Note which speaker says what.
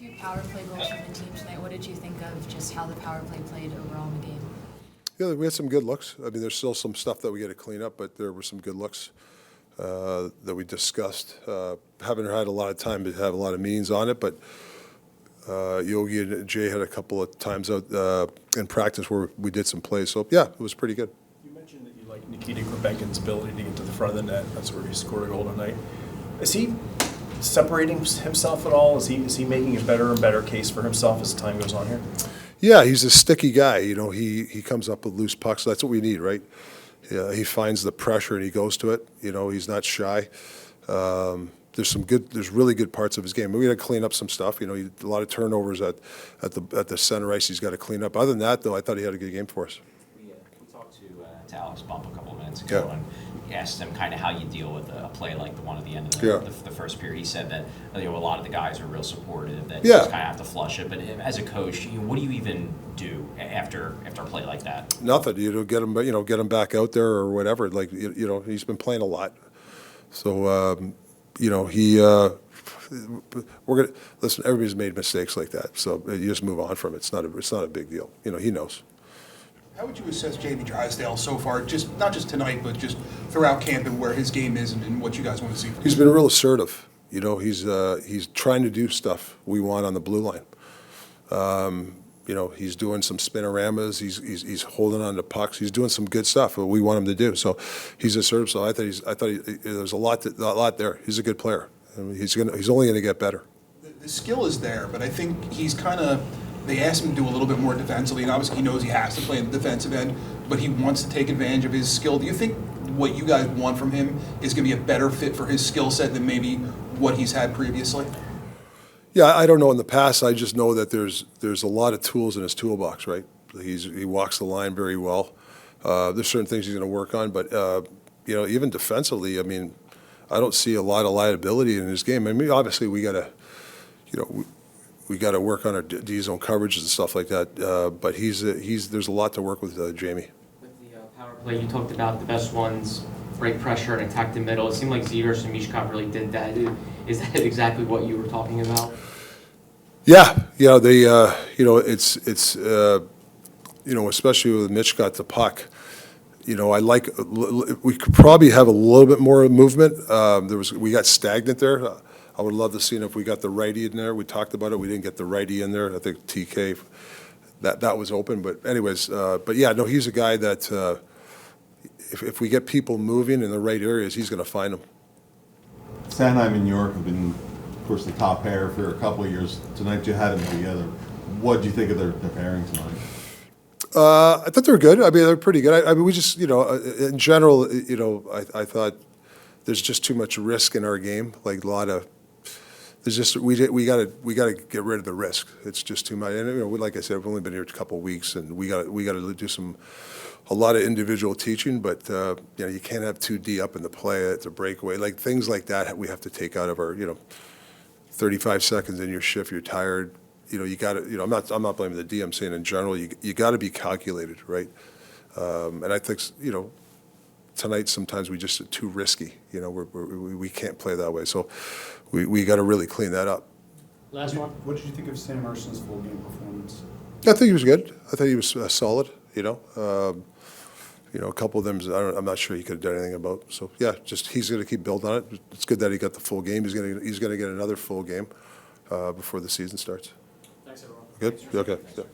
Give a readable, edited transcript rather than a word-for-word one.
Speaker 1: 2 power play goals from the team tonight. What did you think of just how the power play played overall in the game?
Speaker 2: Yeah, we had some good looks. I mean, there's still some stuff that we got to clean up, but there were some good looks that we discussed. Haven't had a lot of time to have a lot of meetings on it, but Yogi and Jay had a couple of times out in practice where we did some plays. So, yeah, it was pretty good.
Speaker 3: You mentioned that you like Nikita Grebenkin's ability to get to the front of the net. That's where he scored a goal tonight. Is he separating himself at all? Is he making a better and better case for himself as time goes on here?
Speaker 2: Yeah, he's a sticky guy. You know, he comes up with loose pucks. That's what we need, right? Yeah, he finds the pressure and he goes to it. You know, he's not shy. There's really good parts of his game. We got to clean up some stuff. You know, a lot of turnovers at the center ice. He's got to clean up. Other than that, though, I thought he had a good game for us.
Speaker 4: We talked to Alex Bump a couple of minutes ago,
Speaker 2: Yeah.
Speaker 4: and asked him kind of how you deal with a play like the one at the end of the first period. He said that a lot of the guys are real supportive, that you just kind of have to flush it. But as a coach, what do you even do after a play like that?
Speaker 2: Nothing. You know, get him back out there or whatever. Like he's been playing a lot, so we're gonna listen. Everybody's made mistakes like that, so you just move on from it. It's not a big deal. You know, he knows.
Speaker 5: How would you assess Jamie Drysdale so far, not just tonight, but just throughout camp and where his game is and what you guys want to see from him?
Speaker 2: He's been real assertive. You know, he's trying to do stuff we want on the blue line. You know, he's doing some spinoramas. He's holding on to pucks. He's doing some good stuff that we want him to do. So he's assertive. So I thought there's a lot there. He's a good player. I mean, he's only going to get better.
Speaker 5: The skill is there, but I think he's kind of. They asked him to do a little bit more defensively, and obviously he knows he has to play in the defensive end, but he wants to take advantage of his skill. Do you think what you guys want from him is going to be a better fit for his skill set than maybe what he's had previously?
Speaker 2: Yeah, I don't know in the past. I just know that there's a lot of tools in his toolbox, right? He walks the line very well. There's certain things he's going to work on, but you know, even defensively, I mean, I don't see a lot of liability in his game. I mean, obviously we got to, you know, we got to work on our D-zone coverage and stuff like that. But there's a lot to work with Jamie.
Speaker 6: With the power play, you talked about the best ones break pressure and attack the middle. It seemed like Zegers and Mishkov really did that. Is that exactly what you were talking about?
Speaker 2: Yeah, they you know, it's you know, especially with Mitch got the puck. You know, we could probably have a little bit more movement. We got stagnant there. I would love to see if we got the righty in there. We talked about it. We didn't get the righty in there. I think TK, that was open. But anyways, but yeah, no, he's a guy that if we get people moving in the right areas, he's going to find them.
Speaker 7: Sanheim and York have been, of course, the top pair for a couple of years. Tonight you had them together. What did you think of their pairing tonight?
Speaker 2: I thought they were good. I mean, they're pretty good. I mean, we just, you know, in general, you know, I thought there's just too much risk in our game. Like a lot of. There's just we got to get rid of the risk. It's just too much. And you know, like I said, we've only been here a couple of weeks, and we got to do a lot of individual teaching. But you know, you can't have 2D up in the play. It's a breakaway, like things like that. We have to take out of our 35 seconds in your shift. You're tired. You know, you got to. You know, I'm not blaming the D. I'm saying in general, you got to be calculated, right? And I think tonight sometimes we just are too risky. You know, we can't play that way. So we got to really clean that up.
Speaker 6: Last one.
Speaker 8: What did you think of Sam Emerson's full game performance?
Speaker 2: I think he was good. I thought he was solid. You know, a couple of them I'm not sure he could have done anything about. So yeah, just he's going to keep building on it. It's good that he got the full game. He's going to get another full game before the season starts.
Speaker 6: Thanks, everyone.
Speaker 2: Good. Okay. Yeah.